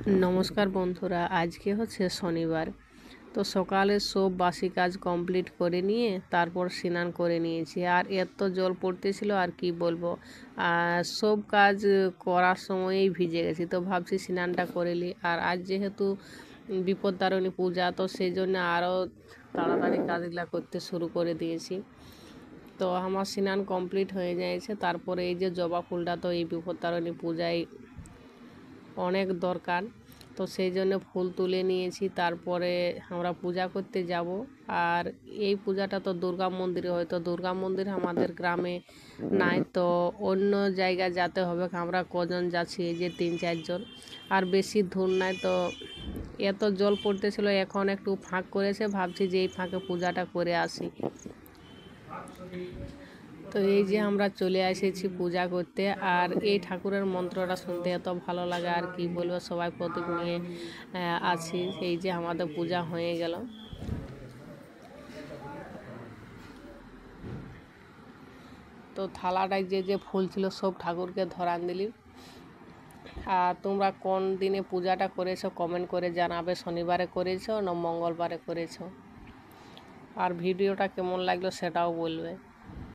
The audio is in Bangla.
নমস্কার বন্ধুরা, আজকে হচ্ছে শনিবার। তো সকালে সব বাসি কাজ কমপ্লিট করে নিয়ে তারপর স্নান করে নিয়েছি। আর এত জল পড়তেছিল আর কি বলবো, সব কাজ করার সময়ই ভিজে গেছি। তো ভাবছি স্নানটা করে নিই। আর আজ যেহেতু বিপদতারিণী পূজা, তো সেই জন্য আরও তাড়াতাড়ি কাজগুলো করতে শুরু করে দিয়েছি। তো আমার স্নান কমপ্লিট হয়ে যাচ্ছে। তারপরে এই যে জবা ফুলটা, তো এই বিপদতারিণী পূজায় অনেক দরকার, তো সেই জন্য ফুল তুলে নিয়েছি। তারপরে আমরা পূজা করতে যাব। আর এই পূজাটা তো দুর্গা মন্দিরে হয়, তো দুর্গা মন্দির আমাদের গ্রামে নাই, তো অন্য জায়গায় যেতে হবে। আমরা কজন যাচ্ছি, এই যে 3-4 জন, আর বেশি দূর নাই। তো এত জল পড়তেছিল, এখন একটু ফাঁক করেছে, ভাবছি যে এই ফাঁকে পূজাটা করে আসি। তো এই যে আমরা চলে এসেছি পূজা করতে। আর এই ঠাকুরের মন্ত্রটা শুনতে এত ভালো লাগে, আর কি বলবো, সবাই প্রতীক নিয়ে আছি। এই যে আমাদের পূজা হয়ে গেল। তো থালাটায় যে যে ফুল ছিল সব ঠাকুরকে ধরান দিলি। আর তোমরা কোন দিনে পূজাটা করেছো কমেন্ট করে জানাবে, শনিবারে করেছো না মঙ্গলবারে করেছো। আর ভিডিওটা কেমন লাগলো সেটাও বলবে।